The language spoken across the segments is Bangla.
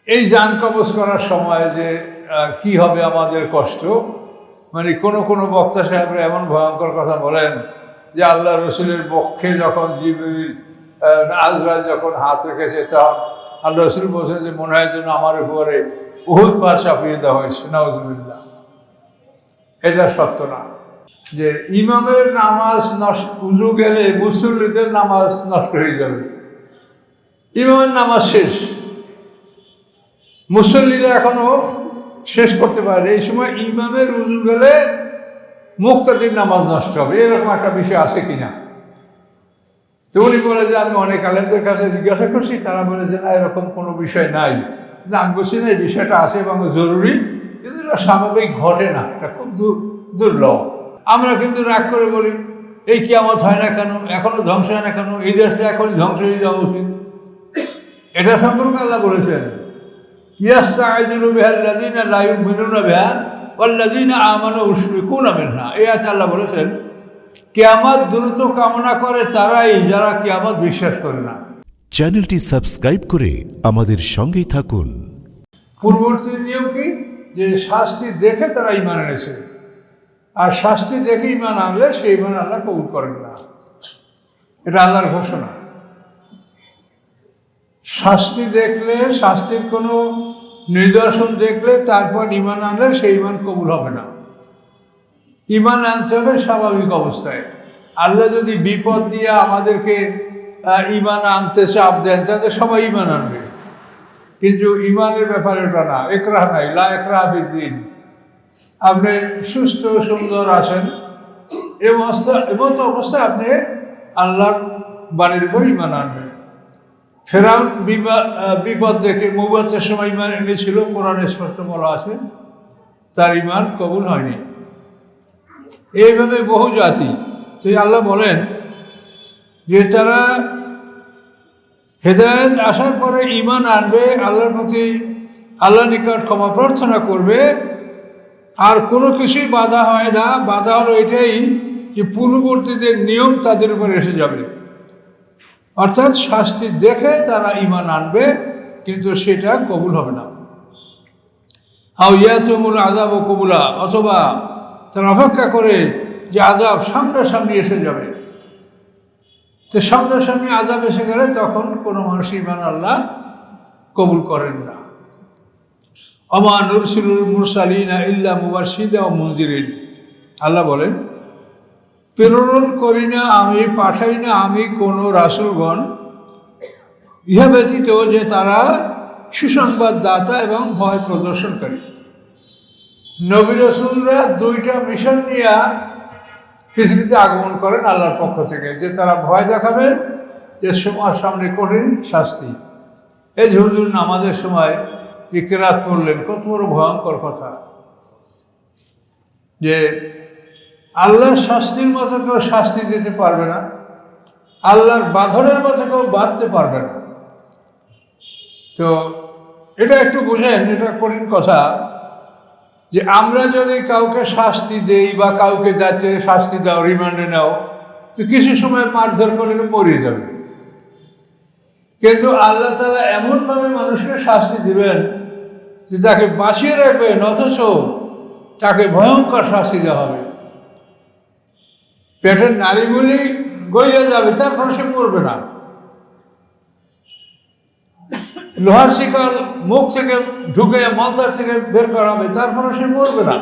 এই জান কবজ করার সময় যে কি হবে আমাদের কষ্ট, মানে কোনো বক্তা সাহেবরা এমন ভয়ঙ্কর কথা বলেন যে আল্লাহ রসুলের পক্ষে যখন জিবরিল আজরাইল যখন হাত রেখেছে তখন আল্লাহ রসুল বলছেন যে মনে হয় যেন আমার উপরে উহুদ পাহাড় চাপিয়ে দেওয়া হয়েছে। নাউজুবিল্লাহ। এটা সত্য না যে ইমামের নামাজ নষ্ট, উজু গেলে মুসল্লিদের নামাজ নষ্ট হয়ে যাবে। ইমামের নামাজ শেষ, মুসল্লিরা এখনো শেষ করতে পারে। এই সময় ইমামের উজু গেলে মুক্তাদির নামাজ নষ্ট হবে, এরকম একটা বিষয় আছে কিনা? তো উনি বলে যে আমি অনেক আলেমদের কাছে জিজ্ঞাসা করছি, তারা বলে যে না, এরকম কোনো বিষয় নাই। কিন্তু আমি বলছি না, এই বিষয়টা আছে এবং জরুরি, কিন্তু এটা স্বাভাবিক ঘটে না, এটা খুব দুর্লভ। আমরা কিন্তু রাগ করে বলি এই কিয়ামত হয় না কেন, এখনো ধ্বংস হয় না কেন, এই দেশটা এখনই ধ্বংস হয়ে যাওয়া উচিত। এটা সম্পর্কে আল্লাহ বলেছেন ইয়াস্তাইযিলু বিহাল্লাযীনা লা ইউমিনুনা বিহা ওয়াল্লাযীনা আমানু মুশফিকুনা মিনহা। এই আয়াতে আল্লাহ বলেছেন কিয়ামত দ্রুত কামনা করে তারাই যারা কিয়ামত বিশ্বাস করে না। চ্যানেলটি সাবস্ক্রাইব করে আমাদের সঙ্গেই থাকুন। পূর্ববর্তী নিয়ম কি, যে শাস্তি দেখে তারা ঈমান এনেছে, আর শাস্তি দেখে ঈমান আনলে সেই ঈমান আল্লাহ কবুল করেন না। এটা আল্লাহর ঘোষণা। শাস্তি দেখলে, শাস্তির কোনো নিদর্শন দেখলে তারপর ঈমান আনলে সেই ঈমান কবুল হবে না। ঈমান আনতে হবে স্বাভাবিক অবস্থায়। আল্লাহ যদি বিপদ দিয়ে আমাদেরকে ঈমান আনতে চাপ দেন তাহলে সবাই ঈমান আনবে, কিন্তু ঈমানের ব্যাপারে ওটা না। ইকরাহ নাই, লা ইকরাহ ফিদ্দীন। আপনি সুস্থ সুন্দর আছেন, এমত অবস্থায় আপনি আল্লাহর বাণীর উপর ঈমান আনবেন। ফেরাউন বিপদ দেখে মৌবাতের সময় ঈমান এনেছিল, কোরআনে স্পষ্ট বলা আছে, তার ঈমান কবুল হয়নি। এইভাবে বহু জাতি। তো আল্লাহ বলেন যে তারা হেদায়েত আসার পরে ঈমান আনবে, আল্লাহর প্রতি আল্লাহর নিকট ক্ষমা প্রার্থনা করবে, আর কোনো কিছুই বাধা হয় না। বাধা হলো এটাই যে পূর্ববর্তীদের নিয়ম তাদের উপর এসে যাবে, অর্থাৎ শাস্তি দেখে তারা ঈমান আনবে, কিন্তু সেটা কবুল হবে না। আও ইয়াতুমুল আযাব কবুলা, অথবা তারা অপেক্ষা করে যে আযাব সামনাসামনি এসে যাবে। তো সামনাসামনি আযাব এসে গেলে তখন কোনো মানুষ ঈমান আল্লাহ কবুল করেন না। ওমা নুরসিলুল মুরসালিনা ইল্লা মুবাশশিরা ওয়া মুনজিরিন। আল্লাহ বলেন প্রেরণ করি না আমি, পাঠাই না আমি কোনো রাসূলগণ ইহা ব্যতীত যে তারা সুসংবাদ দাতা এবং ভয় প্রদর্শনকারী। নবী রাসূলরা দুইটা মিশন নিয়ে পৃথিবীতে আগমন করেন আল্লাহর পক্ষ থেকে, যে তারা ভয় দেখাবেন যে সমাজ সামনে কঠিন শাস্তি। এই যে হুজুর নামাজের সময় যে কেরাত পড়লেন, কত বড় ভয়ঙ্কর কথা, যে আল্লাহর শাস্তির মতো কেউ শাস্তি দিতে পারবে না, আল্লাহর বাঁধনের মতো কেউ বাঁধতে পারবে না। তো এটা একটু বুঝেন, এটা কঠিন কথা, যে আমরা যদি কাউকে শাস্তি দেই বা কাউকে যাচ্ছে শাস্তি দাও, রিমান্ডে নাও, তো কিছু সময় মারধর করলে মরে যাবে। কিন্তু আল্লাহ তাআলা এমনভাবে মানুষকে শাস্তি দিবেন যে তাকে বাঁচিয়ে রাখবেন, অথচ তাকে ভয়ঙ্কর শাস্তি দেওয়া হবে। পেটের নাড়িগুলি গইয়া যাবে, তারপর সে মরবে না। লোহার শিকল মুখ থেকে ঢুকে মলদার থেকে বের করা হবে, তারপরে সে মরবে না।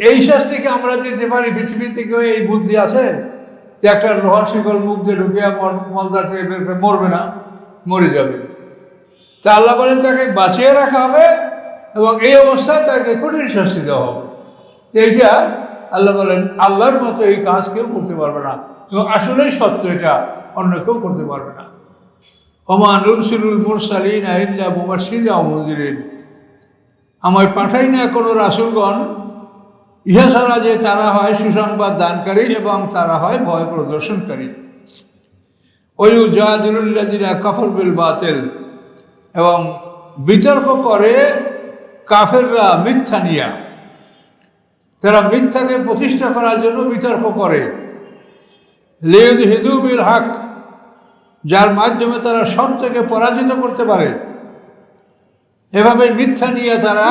এই শাস্তিকে আমরা দিতে পারি? পৃথিবী থেকেও এই বুদ্ধি আছে যে একটা লোহার শিকল মুখ দিয়ে ঢুকে মলদার থেকে বের করে মরবে না, মরে যাবে। তা আল্লাহ বলেন তাকে বাঁচিয়ে রাখা হবে এবং এই অবস্থায় তাকে কঠিন শাস্তি দেওয়া হবে। এইটা আল্লাহ বলেন আল্লাহর মতো এই কাজ কেউ করতে পারবে না, এবং আসলেই সত্য, এটা অন্য কেউ করতে পারবে না। ওমা নুরসিলুল মুরসালিনা ইল্লা মুবাশশিরা ওয়া মুনজিরিন। আমায় পাঠাই না কোনো রাসূলগণ ইহা ছাড়া যে তারা হয় সুসংবাদ দানকারী এবং তারা হয় ভয় প্রদর্শনকারী। ওয়ুজাদিলুল্লাযিনা কাফারু বিল বাতিল, এবং বিতর্ক করে কাফেররা মিথ্যা নিয়া। তারা মিথ্যাকে প্রতিষ্ঠা করার জন্য বিতর্ক করে। লিইউদহিদু বিল হক, যার মাধ্যমে তারা সত্যকে পরাজিত করতে পারে। এভাবে মিথ্যা নিয়ে তারা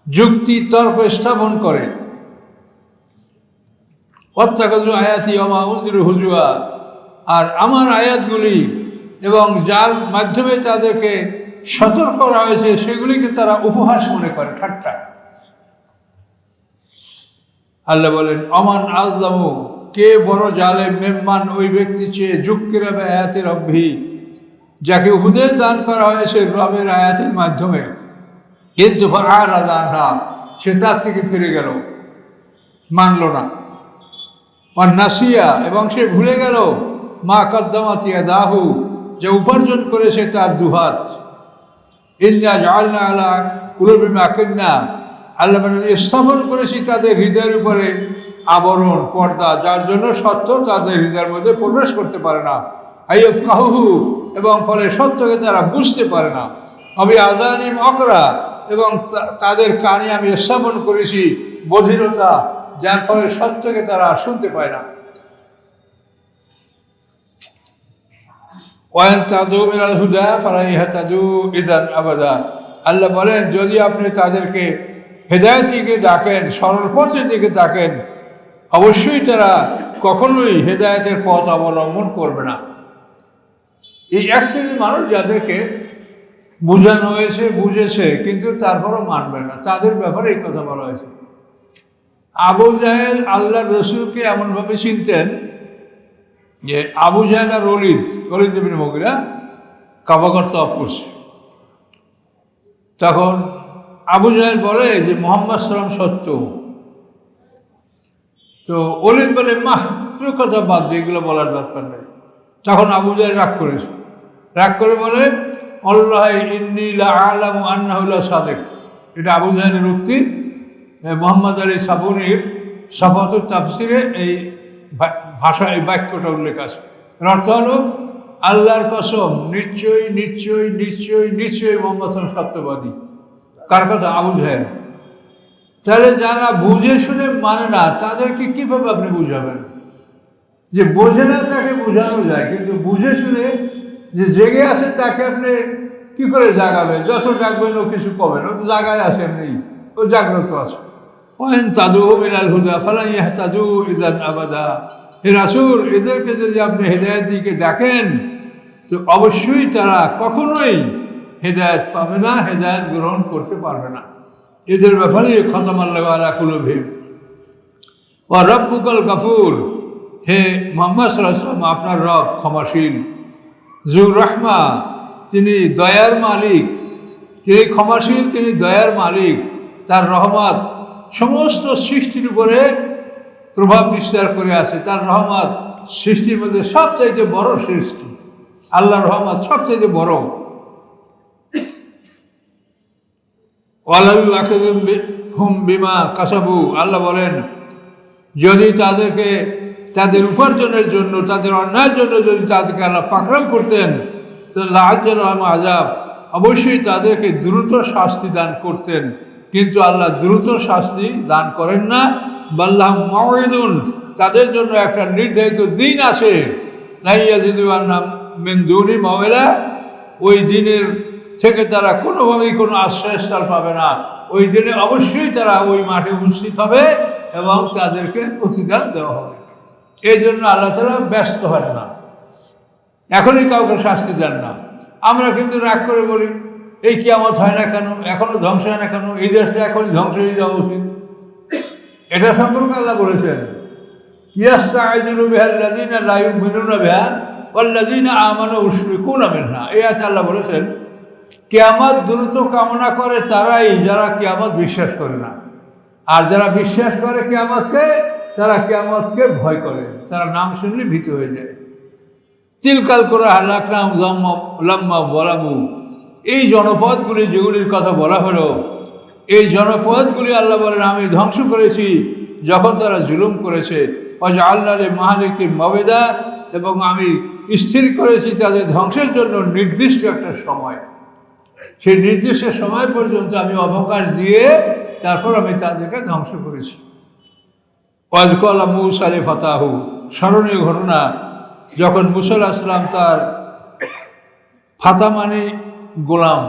যুক্তি তর্ক স্থাপন করে। ওয়াত্তাখাযু আয়াতি ওয়া মা উনজিরু হুজুয়া, আর আমার আয়াতগুলি এবং যার মাধ্যমে তাদেরকে সতর্ক করা হয়েছে সেগুলিকে তারা উপহাস মনে করে, ঠাট্টা। আল্লাহ বলেন, অমান আযলামু, কে বড় জালেম, মেম্মান, ওই ব্যক্তি চেয়ে যুক্কিরা বিআয়াতি রব্বিহি, যাকে উপদেশ দান করা হয়েছে রবের আয়াতের মাধ্যমে, কিন্তু ফাআরাযা আনহা, সে তার থেকে ফিরে গেল, মানল না। ওয়া নাসিয়া, এবং সে ভুলে গেল মা কদ্দামাত ইয়াদাহু, যে উপার্জন করেছে তার দুহাত। ইন্না জাআলনা আলা কুলুবিহিম আকিন্না, আল্লাহ স্থাপন করেছি তাদের হৃদয়ের উপরে আবরণ, পর্দা, যার জন্য সত্য তাদের হৃদয়ের মধ্যে প্রবেশ করতে পারে না। আইয়াফকাহুহু, এবং ফলে সত্যকে তারা বুঝতে পারে না। আবি আযানিম আকরা, এবং তাদের কানে আমি স্থাপন করেছি বধিরতা, যার ফলে সত্যকে তারা শুনতে পায় না। ওয়ান তাদু মিনাল হুদা ফালা ইয়াহতাদু ইযান আবাদা, আল্লাহ বলেন, যদি আপনি তাদেরকে হেদায়েতের দিকে ডাকেন, সরল পথের দিকে ডাকেন, অবশ্যই তারা কখনোই হেদায়েতের পথ অবলম্বন করবে না। এই এক শ্রেণীর মানুষ যাদেরকে বোঝানো হয়েছে, বুঝেছে, কিন্তু তারপরও মানবে না, তাদের ব্যাপারে এই কথা বলা হয়েছে। আবু জাহেল আল্লাহ রসুলকে এমনভাবে চিনতেন যে আবু জাহেল আর ওলীদ ইবনে মুগীরা কাবাগর তওয়াফ করছে। তখন আবু জাহেল বলে যে মুহাম্মদ সাল্লাল্লাহু আলাইহি ওয়াসাল্লাম সত্য। তো ওলীদ বলে, মাহ, তুই কথা বাদ দিয়ে, এগুলো বলার দরকার নেই। তখন আবু জাহেল রাগ করে বলে, আল্লাহি ইন্নী লা আ'লামু আন্নাহু লা সাদিক। এটা আবু জাহেলের উক্তি। মোহাম্মদ আলী সাবুনির সাফাতুত তাফসিরে এই ভাষা, এই বাক্যটা উল্লেখ আছে। এর অর্থ হলো, আল্লাহর কসম, নিশ্চয়ই নিশ্চয়ই নিশ্চয়ই নিশ্চয়ই মোহাম্মদ সাল্লাল্লাহু আলাইহি ওয়াসাল্লাম সত্যবাদী। কার কথা? আবু জাহেল। তাহলে যারা বুঝে শুনে মানে না, তাদেরকে কীভাবে আপনি বুঝাবেন? যে বোঝে না তাকে বোঝানো যায়, কিন্তু বুঝে শুনে যে জেগে আছে তাকে আপনি কি করে জাগাবেন? যত ডাকবেন ও কিছু কবেন, ও তো জাগায় আছে, এমনি ও জাগ্রত আছে। ওয়াইন তাদউহুম ইলাল হুদা ফালা ইয়াহতাদু ইযান আবাদা, হে রাসূল, এদেরকে যদি আপনি হেদায়েতের দিকে ডাকেন তো অবশ্যই তারা কখনোই হেদায়েত পাবে না, হেদায়েত গ্রহণ করতে পারবে না। এদের ব্যাপারে খতামাল্লাহু আলা কুলুবিহিম ওয়া রাব্বুকাল গাফুর, হে মুহাম্মদ সাল্লাল্লাহু আলাইহি ওয়াসাল্লাম, আপনার রব ক্ষমাশীল, যুর রাহমা, তিনি দয়ার মালিক, তিনি ক্ষমাশীল, তিনি দয়ার মালিক। তার রহমত সমস্ত সৃষ্টির উপরে প্রভাব বিস্তার করে আছে। তার রহমত সৃষ্টির মধ্যে সবচাইতে বড় সৃষ্টি, আল্লাহর রহমত সবচাইতে বড়। ওয়ালাউ আখিযুহুম বিমা কাসাবু, আল্লাহ বলেন, যদি তাদেরকে তাদের উপার্জনের জন্য, তাদের অন্যায়ের জন্য যদি তাদেরকে আল্লাহ পাকড়াও করতেন, তাহলে লাআজ্জালাহুম আযাব, অবশ্যই তাদেরকে দ্রুত শাস্তি দান করতেন। কিন্তু আল্লাহ দ্রুত শাস্তি দান করেন না। বাল্লাহুম মাউইদুন, তাদের জন্য একটা নির্ধারিত দিন আছে। লা ইয়াজিদু আনহা মিন দুনি মাওয়ালা, ওই দিনের থেকে তারা কোনোভাবেই কোনো আশ্রয়স্থল পাবে না। ওই দিনে অবশ্যই তারা ওই মাঠে উপস্থিত হবে এবং তাদেরকে প্রতিদান দেওয়া হবে। এই জন্য আল্লাহ তাআলা ব্যস্ত হন না, এখনই কাউকে শাস্তি দেন না। আমরা কিন্তু রাগ করে বলি, এই কিয়ামত হয় না কেন, এখনো ধ্বংস হয় না কেন, এই দেশটা এখনই ধ্বংস হয়ে যাওয়া উচিত। এটা সম্পর্কে আল্লাহ বলেছেন, ইয়াস্তা'জিলু বিহাল্লাযীনা লা ইউমিনুনা বিহা ওয়াল্লাযীনা আমানু মুশফিকুনা মিনহা। এই আয়াতে আল্লাহ বলেছেন, কিয়ামত দ্রুত কামনা করে তারাই যারা কিয়ামত বিশ্বাস করে না, আর যারা বিশ্বাস করে কিয়ামতকে, তারা কিয়ামতকে ভয় করে, তারা নাম শুনলে ভীত হয়ে যায়। তিলকাল করে হালাকনাহুম লাম্মা যালামু, এই জনপদগুলি যেগুলির কথা বলা হলো, এই জনপদগুলি আল্লাহ বলেন আমি ধ্বংস করেছি যখন তারা জুলুম করেছে। ওয়াজআলনা লিমাহলিকিহিম মাওইদা, এবং আমি স্থির করেছি তাদের ধ্বংসের জন্য নির্দিষ্ট একটা সময়। সেই নির্দিষ্ট সময় পর্যন্ত আমি অবকাশ দিয়ে তারপর আমি তাদেরকে ধ্বংস করেছি। ওয়াজ ক্বালা মূসা লিফাতাহু, স্মরণীয় ঘটনা, যখন মূসা আলাইহিস সালাম তার ফাতা মানে গোলাম,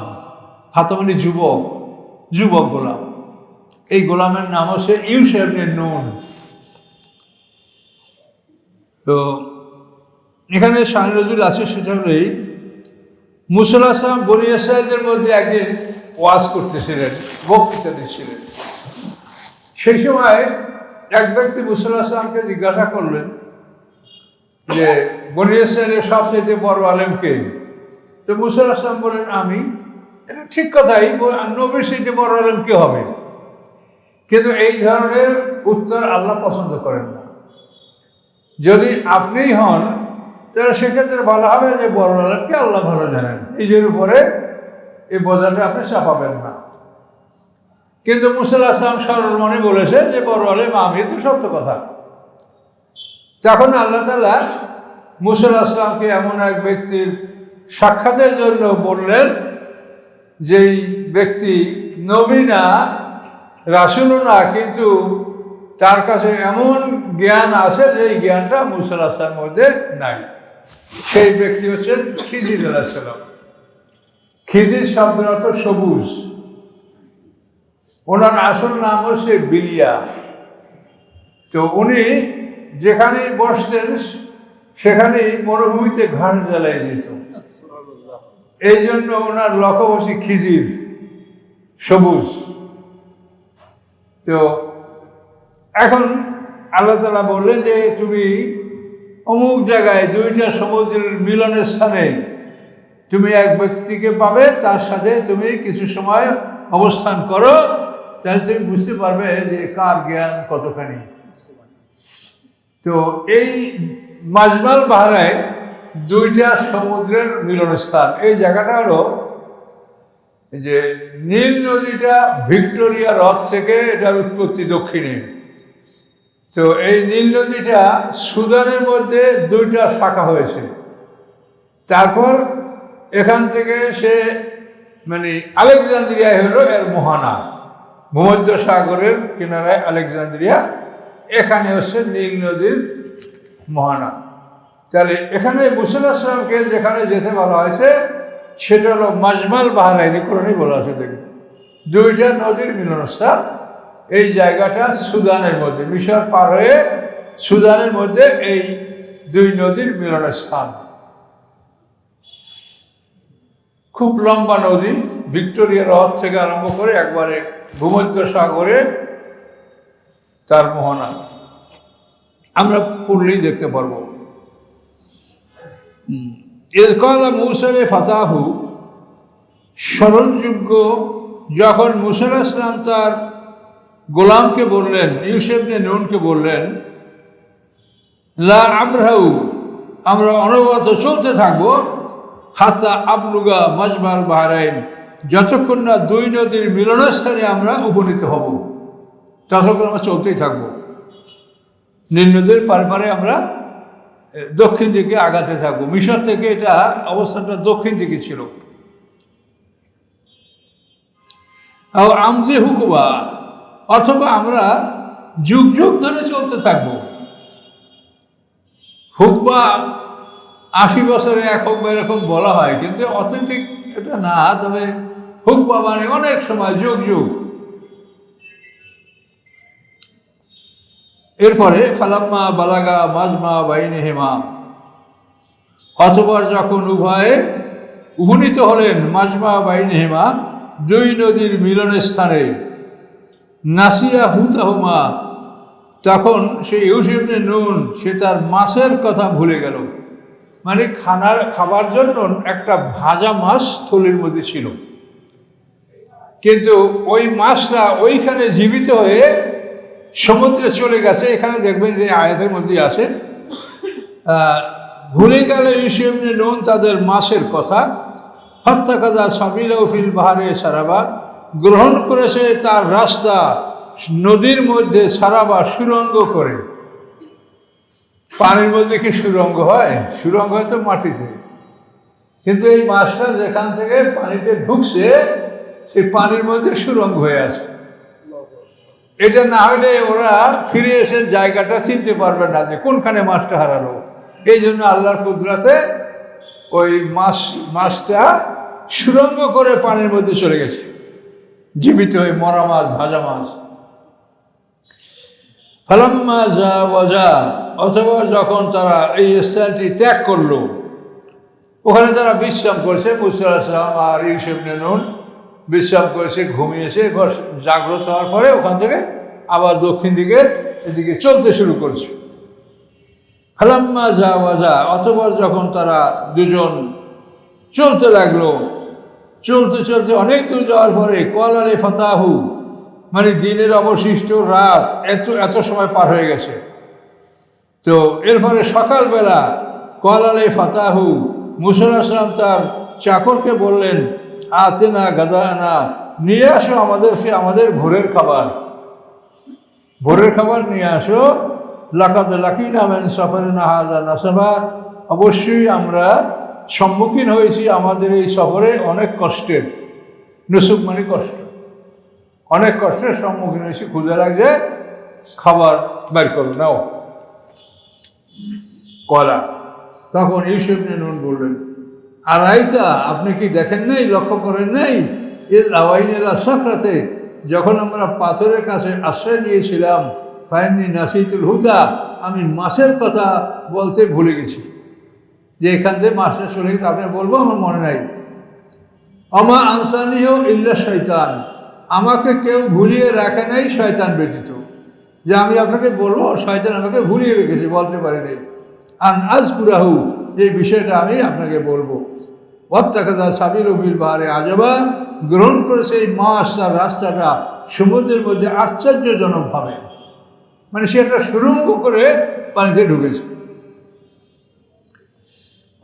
ফাতা মানে যুবক, যুবক গোলাম। এই গোলামের নাম হচ্ছে ইউশা ইবনে নুন। তো এখানে শান নজরুল আছে, সেটা হলেই মুসা আলাইহিস সালাম বনী ইসরাঈলদের মধ্যে একদিন ওয়াজ করতেছিলেন, বক্তৃতা দিচ্ছিলেন। সেই সময় এক ব্যক্তি মুসা আলাইহিস সালামকে জিজ্ঞাসা করলেন যে বনী ইসরাঈলের সবচেয়ে বড় আলেম কে? তো মুসা আলাইহিস সালাম বলেন আমি। এটা ঠিক কথাই, নবীর চাইতে বড় আলেম কে হবে? কিন্তু এই ধরনের উত্তর আল্লাহ পছন্দ করেন না। যদি আপনিই হন তাহলে সেক্ষেত্রে ভালো হবে যে বড় আলেমকে আল্লাহ ভালো জানেন, নিজের উপরে এই বোঝাটা আপনি চাপাবেন না। কিন্তু মুসা আলাইহিস সালাম সরল মনে বলেছে যে বড় আলেম আমি, তো সত্য কথা। তখন আল্লাহ তাআলা মুসা আলাইহিস সালামকে এমন এক ব্যক্তির সাক্ষাতের জন্য বললেন, যেই ব্যক্তি নবী না, রাসূলও না, কিন্তু তার কাছে এমন জ্ঞান আছে যে এই জ্ঞানটা মুসা আলাইহিস সালামের মধ্যে নাই। সেই ব্যক্তি হচ্ছেন খিজির আলাইহিস সালাম। খিজির শব্দের অর্থ সবুজ। ওনার আসল নাম হচ্ছে বিলিয়া। তো উনি যেখানে বসতেন সেখানেই মরুভূমিতে ঘাস জ্বালাই যেত। এই জন্য ওনার লকব হচ্ছে খিজির, সবুজ। তো এখন আল্লাহ তাআলা বললেন যে তুমি অমুক জায়গায় দুইটা সমুদ্রের মিলনের স্থানে তুমি এক ব্যক্তিকে পাবে, তার সাথে তুমি কিছু সময় অবস্থান করো, তাহলে তুমি বুঝতে পারবে যে কার জ্ঞান কতখানি। তো এই মাজমাল বাহরাইন দুইটা সমুদ্রের মিলনস্থান। এই জায়গাটা হলো যে নীল নদীটা ভিক্টোরিয়া হ্রদ থেকে এটার উৎপত্তি দক্ষিণে। তো এই নীল নদীটা সুদানের মধ্যে দুইটা শাখা হয়েছে। তারপর এখান থেকে সে মানে আলেকজান্দ্রিয়া হলো এর মোহানা, ভূমধ্য সাগরের কিনারায় আলেকজান্দ্রিয়া, এখানে হচ্ছে নীল নদীর মোহানা। তাহলে এখানে মুসা আলাইহিস সালামকে যেখানে যেতে বলা হয়েছে সেটা হলো মাজমাল বাহরাইন, কোরআনেই বলা আছে, দেখবেন দুইটা নদীর মিলনস্থান। এই জায়গাটা সুদানের মধ্যে, মিশর পার হয়ে সুদানের মধ্যে এই দুই নদীর মিলনস্থান। খুব লম্বা নদী, ভিক্টোরিয়া হ্রদ থেকে আরম্ভ করে একবারে ভূমধ্য সাগরে তার মোহনা। আমরা পড়লেই দেখতে পারবো। এরকলা মৌসলে ফাতাহু, স্মরণযোগ্য যখন মুসা আলাইহিস সালাম তার গোলামকে বললেন, ইউশা ইবনে নুনকে বললেন, লা আবরাহু, আমরা অনবরত চলতে থাকবো, হাত্তা আবলুগা মাজমাল বাহরাইন, যতক্ষণ না দুই নদীর মিলনস্থানে আমরা উপনীত হব, ততক্ষণ আমরা চলতেই থাকবো। নীল নদীর পারে পারে আমরা দক্ষিণ দিকে আগাতে থাকবো। মিশর থেকে এটা অবস্থানটা দক্ষিণ দিকে ছিল। আমজি হুকুবা, অথবা আমরা যুগ যুগ ধরে চলতে থাকবো। হুকবা 80 বছরে এক হুকবা এরকম বলা হয়, কিন্তু অথেন্টিক এটা না। তবে হুকবা মানে অনেক সময়, যুগ যুগ। এরপরে ফালাম্মা বালাগা মাজমা বাইনিহিমা, অতঃপর যখন উভয়ে উপনীত হলেন মাজমা বাইনিহিমা, দুই নদীর মিলনের স্থানে, নাসিয়া হুতাহুমা, তখন সে ইউশা ইবনে নুন সে তার মাছের কথা ভুলে গেল। মানে খাবার জন্য একটা ভাজা মাছ থলির মধ্যে ছিল, কিন্তু ওই মাছটা ওইখানে জীবিত হয়ে সমুদ্রে চলে গেছে। এখানে দেখবেন যে আয়াতের মধ্যে আছে, ভুলে গেল ইউশা ইবনে নুন তাদের মাছের কথা। ফাত্তাখাযা সাবিলাহু ফিল বাহরি সারাবা, গ্রহণ করেছে তার রাস্তা নদীর মধ্যে সারাবা, সুরঙ্গ করে। পানির মধ্যে কি সুরঙ্গ হয়? সুরঙ্গ হয় তো মাটিতে, কিন্তু এই মাছটা যেখান থেকে পানিতে ঢুকছে সেই পানির মধ্যে সুরঙ্গ হয়ে আছে। এটা না হলে ওরা ফিরে এসে জায়গাটা চিনতে পারবে না যে কোনখানে মাছটা হারালো। এই জন্য আল্লাহর কুদরতে ওই মাছটা সুরঙ্গ করে পানির মধ্যে চলে গেছে, জীবিত হয়ে, মরা মাছ, ভাজা মাছ। ফালাম্মা যা ওয়াজা, অথবা যখন তারা এই স্থানটি ত্যাগ করলো, ওখানে তারা বিশ্রাম করেছে, মুসা আলাইহিস সালাম আর ইউসুফ ইবনে নুন বিশ্রাম করেছে, ঘুমিয়েছে। জাগ্রত হওয়ার পরে ওখান থেকে আবার দক্ষিণ দিকে এদিকে চলতে শুরু করেছে। ফালাম্মা যা ওয়াজা, অথবা যখন তারা দুজন চলতে লাগলো, চলতে চলতে অনেক দূর যাওয়ার পরে ক্বালা লি ফাতাহু, মানে দিনের অবশিষ্ট রাত, এত সময় পার হয়ে গেছে। তো এরপরে সকালবেলা ক্বালা লি ফাতাহু, মুসা আলাইহিস সালাম তার চাকরকে বললেন, আতিনা গাদানা, নিয়ে আসো আমাদের ভোরের খাবার, ভোরের খাবার নিয়ে আসো। লাকাদ লাকিনা মিন সফরিনা হাযা নাসাবা, অবশ্যই আমরা সম্মুখীন হয়েছি আমাদের এই সফরে অনেক কষ্টের। নসুব মানে কষ্ট, অনেক কষ্টের সম্মুখীন হয়েছি, ক্ষুধা লাগছে, খাবার বের করো, নাও। কলা, তখন ইউসুফ ইবনে নুন বললেন, আর আইতা, আপনি কি দেখেন নাই, লক্ষ্য করেন নাই, এর আওয়াইনেলা সাকরাতে, যখন আমরা পাথরের কাছে আশ্রয় নিয়েছিলাম, ফাইনি নাসিতুল হুদা, আমি মাছের কথা বলতে ভুলে গেছি, যে এখান থেকে মাছটা চলে গেছে, আপনি বলবো আমার মনে নাই। আমা আনসানিও ইল্লা শয়তান, আমাকে কেউ ভুলিয়ে রাখে নাই শয়তান ব্যতীত, যে আমি আপনাকে বলবো, শয়তান আমাকে ভুলিয়ে রেখেছে, বলতে পারি নাই। আন আজকুরাহু, এই বিষয়টা আমি আপনাকে বলবো। ওয়াত্তাখাযা সাবিলু ফিল বাহরি আজাবা, গ্রহণ করেছে এই মাছ আর রাস্তাটা সমুদ্রের মধ্যে আশ্চর্যজনকভাবে, মানে সে একটা সুরঙ্গ করে পানিতে ঢুকেছে।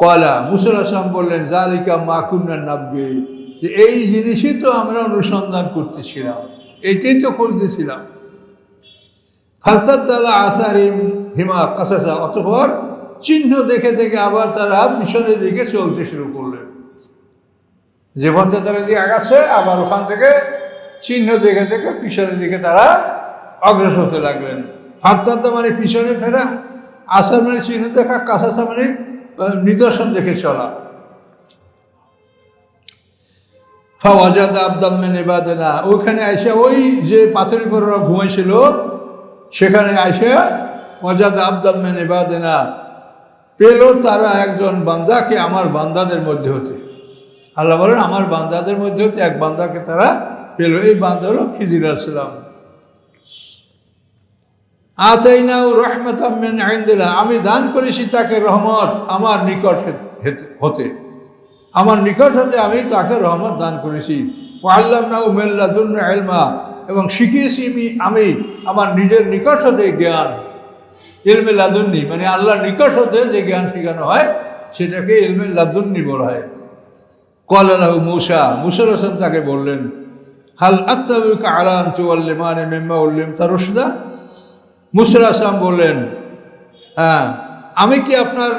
কলা, মুসা আলাইহিস সালাম বললেন, জালিকা মা কুন্না নাবগি, যে এই জিনিসই তো আমরা অনুসন্ধান করতেছিলাম, এটাই তো করতেছিলাম। ফালতাতালা আসারিম হিমা কাসাসা, অতঃপর চিহ্ন দেখে দেখে আবার তারা পিছনের দিকে চলতে শুরু করলেন। যে পথে তারা দিকে আগাচ্ছে, আবার ওখান থেকে চিহ্ন দেখে দেখে পিছনের দিকে তারা অগ্রসর হতে লাগলেন। ফালতাতা মানে পিছনে ফেরা, আসার মানে চিহ্ন দেখা, কাসাসা মানে নিদর্শন দেখে চলা। ফাওয়াজাদা আবদাম মিন ইবাদিনা, ওইখানে আইসা, ওই যে পাথরের উপর ওরা ঘুমাইছিল, সেখানে আইসা ওয়াজাদা আবদাম মিন ইবাদিনা, পেল তারা একজন বান্দাকে আমার বান্দাদের মধ্যে হতে। আল্লাহ বলেন, আমার বান্দাদের মধ্যে হতে এক বান্দাকে তারা পেল। এই বান্দা হলো খিজির আলাইহিস সালাম। আতাইনাহু রাহমাতাম মিন ইনদিনা, আমি দান করেছি তাকে রহমত আমার নিকট হতে, আমার নিকট হতে আমি তাকে রহমত দান করেছি। ওয়া আল্লামনাহু মিন লাদুন্না ইলমা, এবং শিখিয়েছি আমি আমার নিজের নিকট হতে জ্ঞান। ইলমে লাদুন্নি মানে আল্লাহর নিকট হতে যে জ্ঞান শেখানো হয় সেটাকে ইলমে লাদুন্নি বলা হয়। ক্বালা লাহু মূসা, মুসা আলাইহিস সালাম তাকে বললেন, হাল আত্তাবিউকা আলা আন তুআল্লিমানি মিম্মা উল্লিমতা রুশদা। মুসা আলাইহিস সালাম বললেন, হ্যাঁ, আমি কি আপনার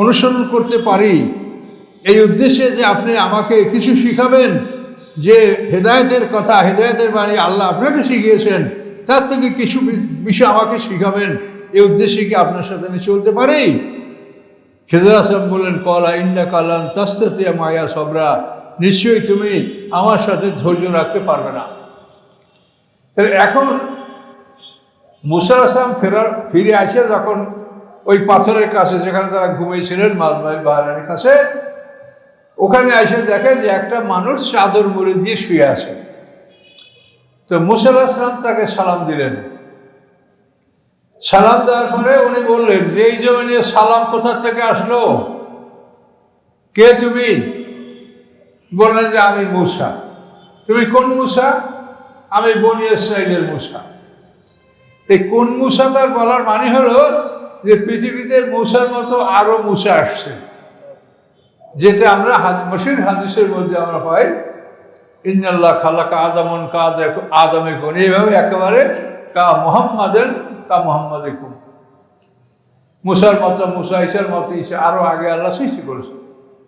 অনুসরণ করতে পারি এই উদ্দেশ্যে যে আপনি আমাকে কিছু শিখাবেন, যে হেদায়েতের কথা, হেদায়েতের বাণী আল্লাহ আপনাকে শিখিয়েছেন, তার থেকে কিছু বিষয় আমাকে শিখাবেন, এই উদ্দেশ্যে কি আপনার সাথে আমি চলতে পারি? খিজির আলাইহিস সালাম বললেন, ক্বালা ইন্নাকা লান তাসতাতিয়া মাইয়া সবরা, নিশ্চয়ই তুমি আমার সাথে ধৈর্য রাখতে পারবে না। এখন মুসা আলাইহিস সালাম ফিরে আসে যখন ওই পাথরের কাছে, যেখানে তারা ঘুমিয়েছিলেন মাজমাউল বাহরাইনের কাছে, ওখানে এসে দেখে যে একটা মানুষ চাদর মুড়ি দিয়ে শুয়ে আছে। তো মুসা আলাইহিস সালাম তাকে সালাম দিলেন। সালাম দেওয়ার পরে উনি বললেন যে, এই জমিনে সালাম কোথা থেকে আসলো, কে তুমি? বললেন যে আমি মূসা। তুমি কোন মূসা? আমি বনী ইসরাইলের মূসা। এই কোন মূসা তার বলার মানে হলো যে পৃথিবীতে মূসার মতো আরো মূসা আসছে, যেটা আমরা মশহুর হাদিসের মধ্যে আমরা পাই, ইন্নাল্লাহ খালাকা আদামন কা আদমে কুন, এইভাবে একেবারে কা মুহাম্মাদেন কা মুহাম্মাদিকুম, মূসার মতো মূসা, ঈসার মতো ঈসা, আরো আগে আল্লাহ সৃষ্টি করেছে।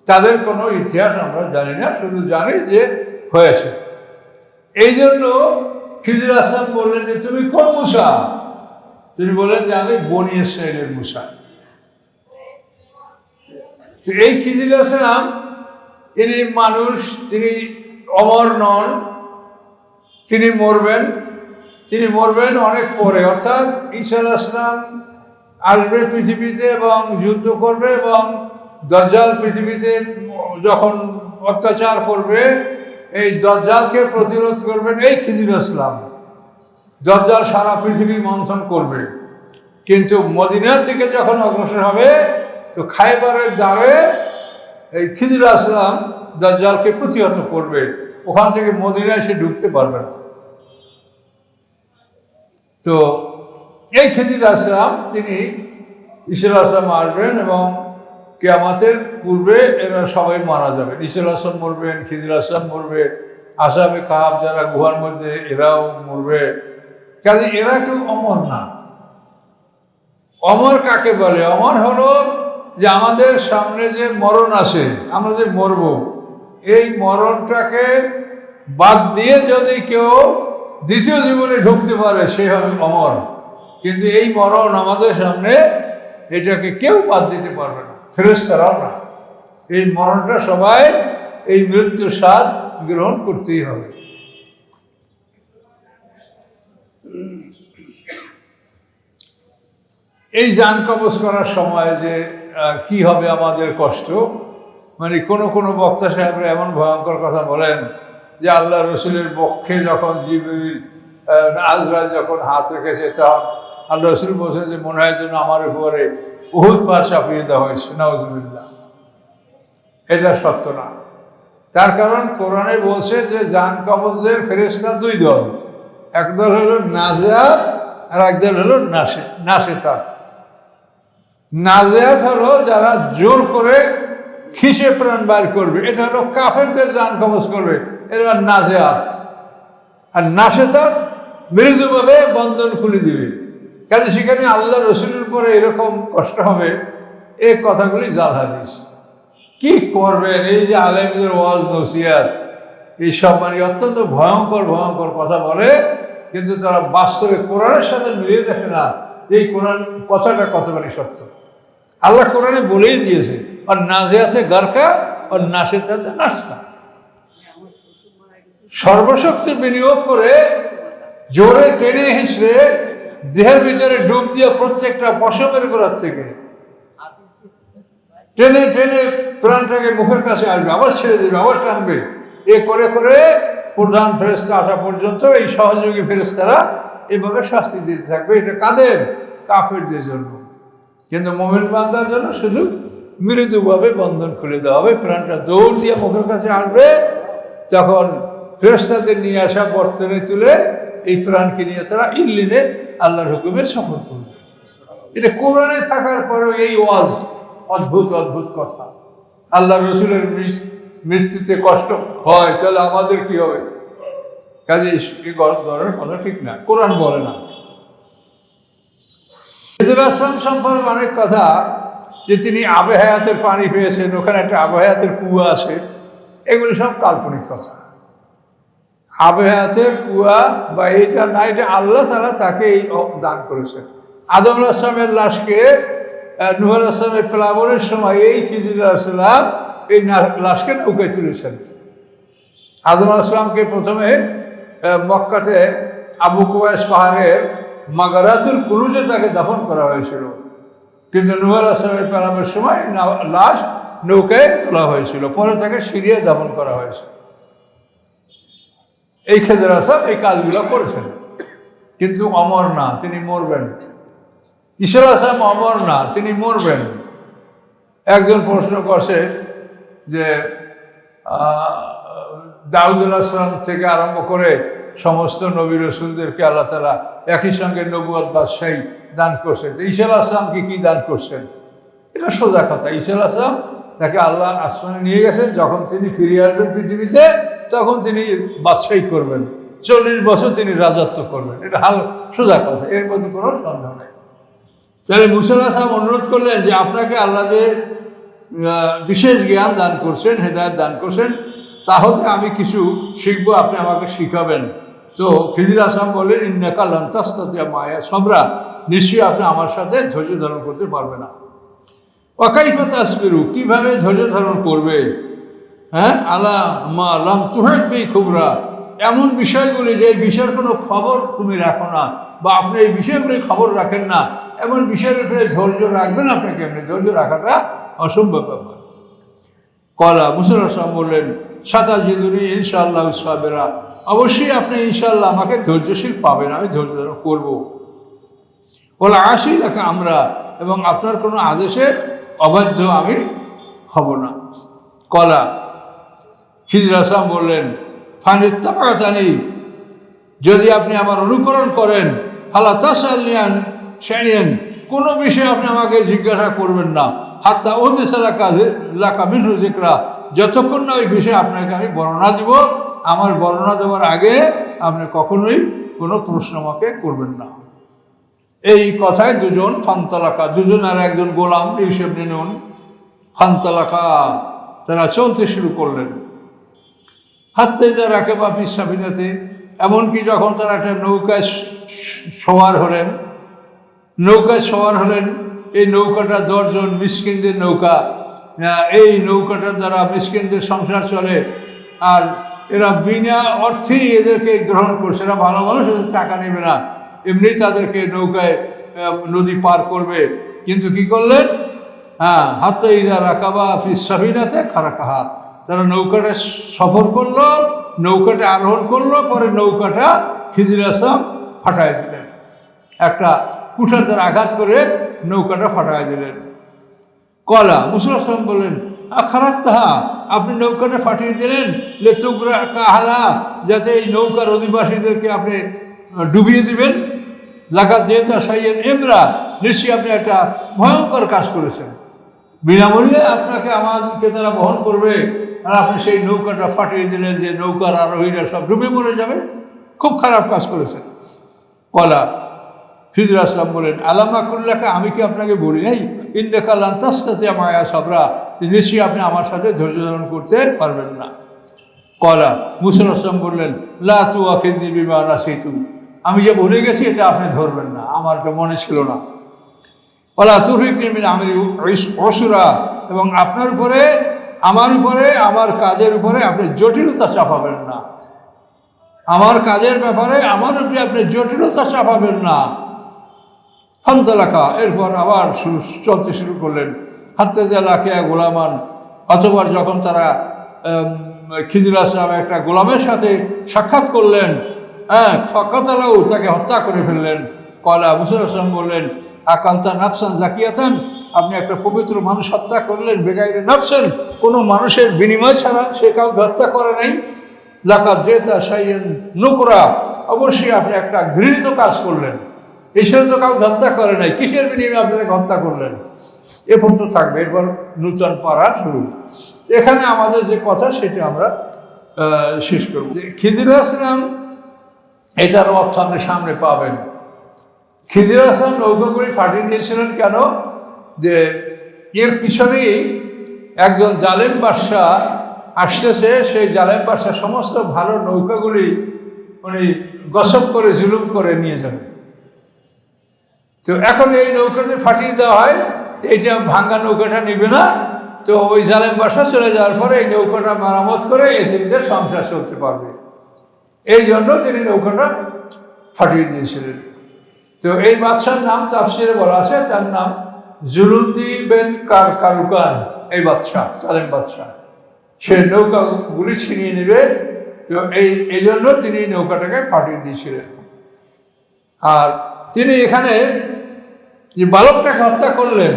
তাদের কোনো ইতিহাস আমরা জানি না, শুধু জানি যে হয়েছে। এই জন্য খিজির আলাইহিস সালাম বললেন যে তুমি কোন মূসা? তিনি বললেন যে আমি বনী ইসরাইলের মূসা। তো এই খিজির আলাইহিস সালাম তিনি মানুষ, তিনি অমর নন, তিনি মরবেন অনেক পরে, অর্থাৎ ঈসা আলাইহিস সালাম আসবে পৃথিবীতে এবং যুদ্ধ করবে এবং দাজ্জাল পৃথিবীতে যখন অত্যাচার করবে, এই দাজ্জালকে প্রতিরোধ করবেন এই খিজির আলাইহিস সালাম। দাজ্জাল সারা পৃথিবী মন্থন করবে, কিন্তু মদিনার দিকে যখন অগ্রসর হবে তো খায়বারের দ্বারে এই খিজির আলাইহিস সালাম দাজ্জালকে প্রতিহত করবে, ওখান থেকে মদিনায় সে ঢুকতে পারবে না। তো এই খিজির আলাইহিস সালাম তিনি ঈসা আলাইহিস সালাম আসবেন এবং কিয়ামতের পূর্বে এরা সবাই মারা যাবে। ঈসা আলাইহিস সালাম মরবেন, খিজির আলাইহিস সালাম মরবে, আসহাবে কাহাফ যারা গুহার মধ্যে এরাও মরবে। কাজে এরা কেউ অমর না। অমর কাকে বলে? অমর হলো যে আমাদের সামনে যে মরণ আসে, আমরা যে মরব, এই মরণটাকে বাদ দিয়ে যদি কেউ দ্বিতীয় জীবনে ঢুকতে পারে সে হবে অমর। কিন্তু এই মরণ আমাদের সামনে, এটাকে কেউ বাদ দিতে পারবে না, ফেরেশতারাও না। এই মরণটা সবাই এই মৃত্যুর স্বাদ গ্রহণ করতেই হবে। এই জান কবজ করার সময় যে কি হবে আমাদের কষ্ট, মানে কোনো বক্তা সাহেবরা এমন ভয়ঙ্কর কথা বলেন যে আল্লাহ রসুলের পক্ষে যখন জিবরিল আজরাইল যখন হাত রেখেছে তখন আল্লাহ রসুল বলছেন যে মনে হয় যেন আমার উপরে উহুদ পাহাড় চাপিয়ে দেওয়া হয়েছে, নাউজুবিল্লাহ। এটা সত্য না। তার কারণ কোরআনে বলছে যে জান কবজের ফেরেশতা দুই দল, একদল হলো নাজিয়াত আর একদল হলো নাশেতাত। নাজিয়াত হলো যারা জোর করে খিসে প্রাণ বার করবে, এটা হলো কাফেরদের জান কবজ করবে, এরা নাজিয়াত। আর নাশেতাত মৃদুভাবে বন্ধন খুলে দিবে। কাজে সেখানে আল্লাহ রসুলের উপরে এরকম কষ্ট হবে, এই কথাগুলি জাল হাদিস। কি করবেন? এই যে আলেমদের ওয়াজ নসিহত এইসব মানে অত্যন্ত ভয়ঙ্কর কথা বলে, কিন্তু তারা বাস্তবে কোরআনের সাথে মিলিয়ে দেখে না এই কোরআন কথাটা কতখানি সত্য। আল্লাহ কোরআনে বলেই দিয়েছে, আর নাজিয়াতে গারকা আর নাশেতাতে নাশতা। সর্বশক্তি বিনিয়োগ করে জোরে টেনে হিসড়ে দেহের ভিতরে ডুব দিয়ে প্রত্যেকটা পশমের গোড়ার থেকে টেনে প্রাণটাকে মুখের কাছে আসবে, আবার ছেড়ে দেবে, আবার টানবে। এ করে প্রধান ফেরেশতা আসা পর্যন্ত এই সহযোগী ফেরেশতারা এভাবে শাস্তি দিতে থাকবে। এটা কাদের? কাফেরদের জন্য। কিন্তু মুমিন বান্দার জন্য শুধু মৃদুভাবে বন্ধন খুলে দেওয়া হবে, প্রাণটা দৌড় দিয়ে মুখের কাছে আসবে, তখন ফেরেশতাদের নিয়ে আসা বর্তনে তুলে এই প্রাণকে নিয়ে তারা ইল্লিনে আল্লাহর হুকুমে সফর করবে। এটা কোরআনে থাকার পরেও এই ওয়াজ, অদ্ভুত কথা। আল্লাহ রসুলের মৃত্যুতে কষ্ট হয়, তাহলে আমাদের কি হবে? কাজে এই ধরনের কথা ঠিক না, কোরআন বলে না। খিজির আসলাম সম্পর্কে অনেক কথা, যে তিনি আবে হায়াতের পানি পেয়েছেন, ওখানে একটা আবে হায়াতের কুয়া আছে, এগুলি সব কাল্পনিক কথা। আবে হায়াতের কুয়া বা এইটা না, এটা আল্লাহ তাআলা তাকে এই দান করেছেন। আদম আলাইহিস সালামের লাশকে নূহ আলাইহিস সালামের প্লাবনের সময় এই খিজির আলাইহিস সালাম এই লাশকে নৌকায় তুলেছেন। আদম আলাইহিস সালামকে প্রথমে মক্কাতে আবু কুবাইস পাহাড়ের মাগারাতুল কুরুজে তাকে দাফন করা হয়েছিল, কিন্তু নূহ আলাইহিস সালামের প্লাবনের সময় লাশ নৌকায় তোলা হয়েছিল, পরে তাকে সিরিয়ায় দাফন করা হয়েছে। এই খিজির আলাইহিস সালাম এই কাজগুলো করেছেন, কিন্তু অমর না, তিনি মরবেন। ঈসা আলাইহিস সালাম অমর না, তিনি মরবেন। একজন প্রশ্ন করছে যে দাউদ আলাইহিস সালাম থেকে আরম্ভ করে সমস্ত নবী রসুলদেরকে আল্লাহ তাআলা একই সঙ্গে নবুয়ত বাদশাহী দান করছেন, ঈসা আলাইহিস সালামকে কি দান করছেন? এটা সোজা কথা। ঈসা আলাইহিস সালাম তাকে আল্লাহ আসমানে নিয়ে গেছেন, যখন তিনি ফিরে আসবেন পৃথিবীতে তখন তিনি বাদশাহী করবেন, 40 বছর তিনি রাজত্ব করবেন। এটা সোজা কথা, এর মধ্যে কোনো সন্দেহ নেই। তাহলে মুসা আলাইহিস সালাম অনুরোধ করলেন যে আপনাকে আল্লাহ যে বিশেষ জ্ঞান দান করছেন, হেদায়েত দান করছেন, তা হতে আমি কিছু শিখবো, আপনি আমাকে শিখাবেন। তো খিজির আলাইহিস সালাম বললেন, ইন্নাকা লান তাসতাতিয়া মায়া সবরা, নিশ্চয়ই আপনি আমার সাথে ধৈর্য ধারণ করতে পারবে না। ওয়া কাইফা তাসবিরু, কীভাবে ধৈর্য ধারণ করবে? হ্যাঁ, আলা মা লাম তুহাইত বি খুবরা, এমন বিষয়গুলি যে এই বিষয়ের কোনো খবর তুমি রাখো না, বা আপনি এই বিষয়গুলির খবর রাখেন না, এমন বিষয়ের উপরে ধৈর্য রাখবেন আপনাকে, এমনি ধৈর্য রাখাটা অসম্ভব ব্যাপার। কলা মুসল আসলাম বললেন, সাতাজিদুনি ইনশাআল্লাহ সাবেরা, অবশ্যই আপনি ইনশাআল্লাহ আমাকে ধৈর্যশীল পাবেন, আমি ধৈর্য ধারণ করবো। বলা আসি লেখা আমরা, এবং আপনার কোনো আদেশের অবাধ্য আমি হব না। কলা খিজির আসলাম বললেন, ফানিত্তাবাতানি, যদি আপনি আমার অনুকরণ করেন, ফালা তাসাল্লিয়ান শাইয়ান, কোনো বিষয়ে আপনি আমাকে জিজ্ঞাসা করবেন না, হাত্তা ওদেশ লাকা মিনহু যিকরা, যতক্ষণ না ওই বিষয়ে আপনাকে আমি বর্ণনা দিব, আমার বর্ণনা দেওয়ার আগে আপনি কখনোই কোনো প্রশ্ন আমাকে করবেন না। এই কথায় দুজন ফান্তালাকা, দুজন আর একজন গোলাম ইউসুফ ইবনে নুন, ফান্তালাকা, তারা চলতে শুরু করলেন। হাত্তা ইযা রাকিবা ফিস সাফিনাতি, এমনকি যখন তারা একটা নৌকায় সওয়ার হলেন, এই নৌকাটা 10 জন মিসকিনদের নৌকা, এই নৌকাটার দ্বারা মিসকিনদের সংসার চলে, আর এরা বিনা অর্থেই এদেরকে গ্রহণ করছে, এরা ভালো মানুষ, এদের টাকা নেবে না, এমনি তাদেরকে নৌকায় নদী পার করবে। কিন্তু কি করলেন, হাত্তা ইযা রাকাবা ফিস সাফিনাতি খারাকাহা, তারা নৌকাটা সফর করলো, নৌকাটা আরোহণ করলো, পরে নৌকাটা খিজির আসলাম ফাটায় দিলেন, একটা কুঠার দ্বারা আঘাত করে নৌকাটা ফাটায় দিলেন। কলা মুসা আসলাম বললেন, খারাপ তাহা, আপনি নৌকাটা ফাটিয়ে দিলেন, লেতুগরা কাহালা, যাতে এই নৌকার অধিবাসীদেরকে আপনি ডুবিয়ে দিবেন, লাগা যেটা সাইয়েন এমরা, নিশ্চয়ই আপনি একটা ভয়ঙ্কর কাজ করেছেন, বিনামূল্যে আপনাকে আমাদেরকে তারা বহন করবে, আর আপনি সেই নৌকাটা ফাটিয়ে দিলেন যে নৌকার আরোহীরা সব ডুবে মরে যাবে, খুব খারাপ কাজ করেছেন। কলা খিজির আসলাম বলেন, আলামা কুল্লাকে, আমি কি আপনাকে বলি নাই, ইন্নাকা লান তাসতাতিআ মা'আ সাবরা, নিশ্চয়ই আপনি আমার সাথে ধৈর্য ধারণ করতে পারবেন না। কলা মুসা আসলাম বললেন, লা তুআখিযনি বিমা নাসিতু, আমি যে ভুলে গেছি এটা আপনি ধরবেন না, আমার তো মনে ছিল না। ওয়ালা তুরহিকনি মিন আমরি উসরা, এবং আপনার উপরে, আমার উপরে, আমার কাজের উপরে আপনি জটিলতা চাপাবেন না, আমার কাজের ব্যাপারে আমার উপরে আপনি জটিলতা চাপাবেন না। ফান্তালাকা, এরপর আবার চলতে শুরু করলেন। হাত্তা ইযা লাকিয়া গোলামান, অতঃপর যখন তারা খিজির আসলাম একটা গোলামের সাথে সাক্ষাৎ করলেন, ফাকাতালাহু, তাকে হত্যা করে ফেললেন। কলা মুসা আসলাম বললেন, আকালতা নাফসান জাকিয়াতান, আপনি একটা পবিত্র মানুষ হত্যা করলেন, বেগাইরে নাফসান, কোনো মানুষের বিনিময় ছাড়া, সে কাউকে হত্যা করে নাই। লাকাদ যেতা শাইয়ান নুকরা, অবশ্যই আপনি একটা ঘৃণিত কাজ করলেন, এসে তো কাউকে হত্যা করে নাই, কিসের বিনিময়ে আপনি তাকে হত্যা করলেন। এ পর্যন্ত থাকবে, এরপর নূতন পারা শুরু। এখানে আমাদের যে কথা সেটা আমরা শেষ করব। খিজির আসলাম, এটার অর্থ আপনি সামনে পাবেন। খিজির আসলাম নৌকা করে ফাটিয়ে দিয়েছিলেন কেন, যে এর পিছনেই একজন জালেম বাদশাহ আসতেছে, সেই জালেম বাদশাহ সমস্ত ভালো নৌকাগুলি উনি গসব করে জুলুম করে নিয়ে যাবে। তো এখন এই নৌকাটি ফাটিয়ে দেওয়া হয়, এইটা ভাঙ্গা নৌকাটা নিবে না, তো ওই জালেম বাদশাহ চলে যাওয়ার পরে এই নৌকাটা মেরামত করে এতিমদের সংসার চলতে পারবে, এই জন্য তিনি নৌকাটা ফাটিয়ে দিয়েছিলেন। তো এই বাদশার নাম তাফসিরে বলা আছে, তার নাম জুলুদ্দি বিন কারকান, এই বাদশাহ, জালেম বাদশাহ, সে নৌকাগুলি ছিনিয়ে নেবে, তো এই জন্য তিনি নৌকাটাকে ফাটিয়ে দিয়েছিলেন। আর তিনি এখানে যে বালকটাকে হত্যা করলেন,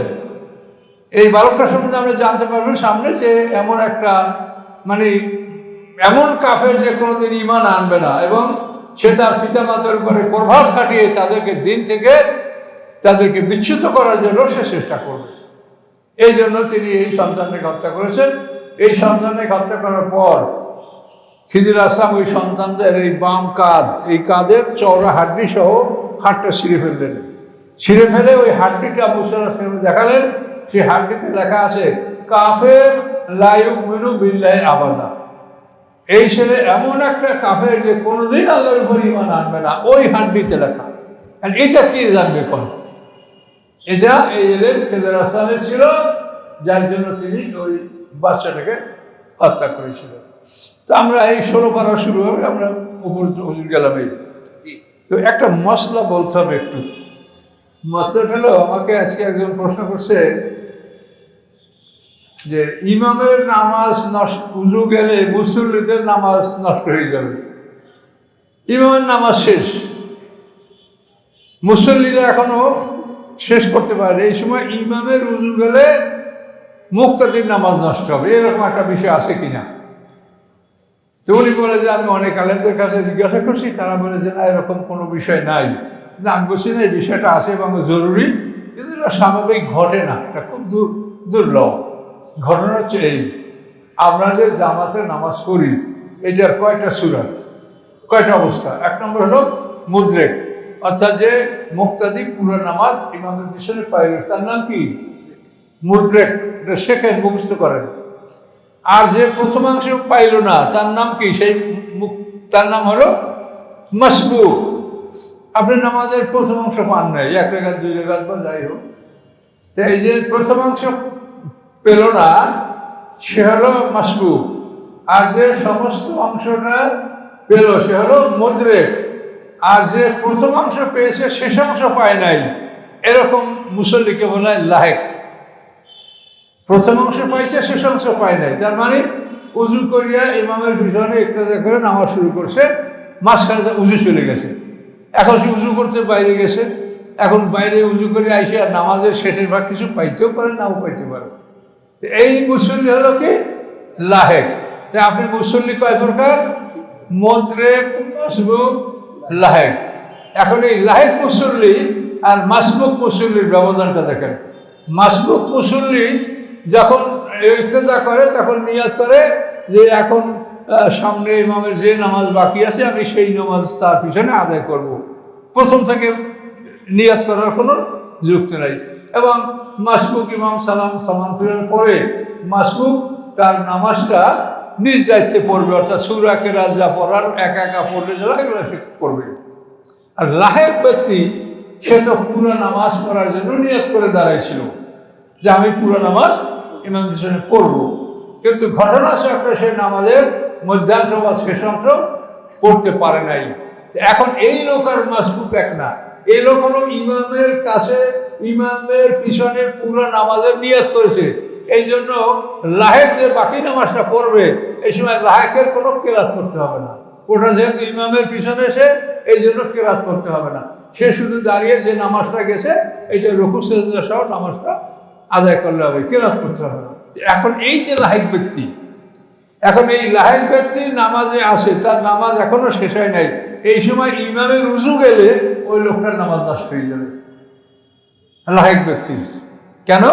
এই বালকটার সম্বন্ধে আমরা জানতে পারবেন সামনে, যে এমন একটা মানে এমন কাফের যে কোনোদিন ঈমান আনবে না, এবং সে তার পিতামাতার উপরে প্রভাব খাটিয়ে তাদেরকে দিন থেকে তাদেরকে বিচ্যুত করার জন্য সে চেষ্টা করবে। এই জন্য তিনি এই সন্তানটাকে হত্যা করেছেন। এই সন্তানটাকে হত্যা করার পর খিজির আসলাম ওই সন্তানদের এই বাম কাঁধ, এই কাঁধের চওড়া হাড্ডি সহ হাড়টা ছিঁড়ে ফেললেন। ছিঁড়ে ফেলে ওই হাড্ডিটা মুসা সামনে দেখালেন, সেই হাড্ডিতে লেখা আছে, কাফের লা ইউমিনু বিল্লাহি আবাদা, এই ছেলে এমন একটা কাফের যে কোনোদিন আল্লাহর উপর ঈমান আনবে না, ওই হাড্ডিতে লেখা। আর এটা কি জানবে কোন, এটা এই এলেন খিজির আসলামের ছিল, যার জন্য তিনি ওই বাচ্চাটাকে হত্যা করেছিল। তো আমরা এই 16 পারা শুরু হবে, আমরা উপর হুজুর গেলাম। এই তো একটা মশলা বলতে হবে একটু। মশলাটা হলো, আমাকে আজকে একজন প্রশ্ন করছে যে ইমামের নামাজ নষ্ট, উজু গেলে মুসল্লিদের নামাজ নষ্ট হয়ে যাবে। ইমামের নামাজ শেষ, মুসল্লিরা এখনো শেষ করতে পারে, এই সময় ইমামের উজু গেলে মুক্তাদির নামাজ নষ্ট হবে, এরকম একটা বিষয় আছে কিনা? তো উনি বলে যে আমি অনেক আলেমদের কাছে জিজ্ঞাসা করছি, তারা বলে যে না, এরকম কোনো বিষয় নাই। কিন্তু আমি বলছি না, এই বিষয়টা আছে এবং জরুরি, কিন্তু এটা স্বাভাবিক ঘটে না, এটা খুব দুর্লভ। ঘটনা হচ্ছে এই, আমরা যে জামাতে নামাজ পড়ি, এটার কয়টা সুরাত, কয়টা অবস্থা। এক নম্বর হলো মুদ্রেক, অর্থাৎ যে মুক্তাদি পুরো নামাজ ইমামের পিছনে পাইল, তার নাম কি? মুদ্রেক। এটা শেখেন, মুখস্থ করেন। আর যে প্রথমাংশ পাইল না, তার নাম কি? তার নাম হলো মাসবু। আপনি নামাজের প্রথমাংশ পান নাই, 1 রেখাত 2 রেখাত বা যাই হোক, তো এই যে প্রথমাংশ পেল না, সে হলো মাসবু। আর যে সমস্ত অংশটা পেল, সে হলো মুদ্রেক। আর যে প্রথমাংশ পেয়েছে, শেষ অংশ পায় নাই, এরকম মুসল্লিকে বলা হয় লাহেক। প্রথম অংশ পাইছে, শেষ অংশ পায় নাই, তার মানে উজু করিয়া ইমামের পিছনে ইক্তেদা করে নামাজ শুরু করছে, মাঝখানে উজু চলে গেছে, এখন সে উজু করতে বাইরে গেছে, এখন বাইরে উজু করে আইসে আর নামাজের শেষের ভাগ কিছু পাইতেও পারে, নাও পাইতে পারে। এই মুসল্লি হলো কি? লাহেক। যে আপনি মুসল্লি কয় প্রকার? মুদ্রেক, মাসবুক, লাহেক। এখন এই লাহেক মুসল্লি আর মাসবুক মুসল্লির ব্যবধানটা দেখেন। মাসবুক মুসল্লি যখন ইক্তেদা করে, তখন নিয়াত করে যে এখন সামনে ইমামের যে নামাজ বাকি আছে, আমি সেই নামাজ তার পিছনে আদায় করব। প্রথম থেকে নিয়াত করার কোনো যুক্তি নাই। এবং মাসবুক ইমাম সালাম সামান ফিরার পরে মাসবুক তার নামাজটা নিজ দায়িত্বে পড়বে, অর্থাৎ সূরা কেরাত যা পড়ার একা একা পড়লে যারা, এগুলো সে করবে। আর লাহেক ব্যক্তি, সে তো পুরো নামাজ পড়ার জন্য নিয়ত করে দাঁড়াইছিল যে আমি পুরো নামাজ ইমাম পিছনে পড়ব, কিন্তু ঘটনা চক্রে সে নামাজের মধ্যাংশ বা শেষাংশ পড়তে পারে নাই। এখন এই লোক আর মাসবুক এক না, এই লোক হলো ইমামের কাছে, ইমামের পিছনে পুরো নামাজের নিয়ত করেছে। এই জন্য লাহেক যে বাকি নামাজটা পড়বে, এই সময় লাহেকের কোনো কেরাত করতে হবে না। ওটা যেহেতু ইমামের পিছনে এসে, এই জন্য কেরাত করতে হবে না। সে শুধু দাঁড়িয়ে যে নামাজটা গেছে, এইটা রুকু সিজদা সহ নামাজটা আদায় করলে হবে, কেরাত করতে হবে না। এখন এই যে লাহেক ব্যক্তি, এখন এই লাহেক ব্যক্তি নামাজে আসে, তার নামাজ এখনো শেষ হয় নাই, এই সময় ইমামের রুজু গেলে ওই লোকটার নামাজ নষ্ট হয়ে যাবে লাহেক ব্যক্তির। কেন?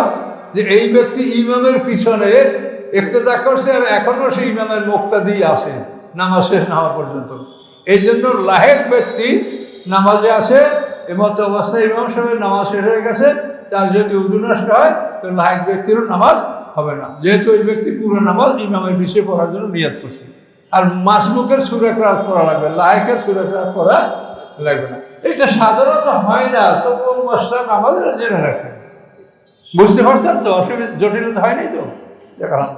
যে এই ব্যক্তি ইমামের পিছনে ইক্তেদা করছে, আর এখনো সে ইমামের মুক্তাদি আসে নামাজ শেষ না হওয়া পর্যন্ত। এই জন্য লাহেক ব্যক্তি নামাজে আসে, এমতো অবস্থায় ইমাম সাহেব নামাজ শেষ হয়ে গেছে, তার যদি উজু নষ্ট হয়, তো লাহেক ব্যক্তিরও নামাজ হবে না, যেহেতু ওই ব্যক্তি পুরো নামাজ ইমামের পিছিয়ে পড়ার জন্য নিয়ত করছে। আর মাসবুকের সূরা কেরাত পড়া লাগবে, লাহেকের সূরা কেরাত পড়া লাগবে না। এটা সাধারণত হয় না, তবু মশলা নামাজ জেনে রাখেন। বুঝতে পারছেন তো? অসুবিধা জটিলতা হয় নাই তো? দেখালাম।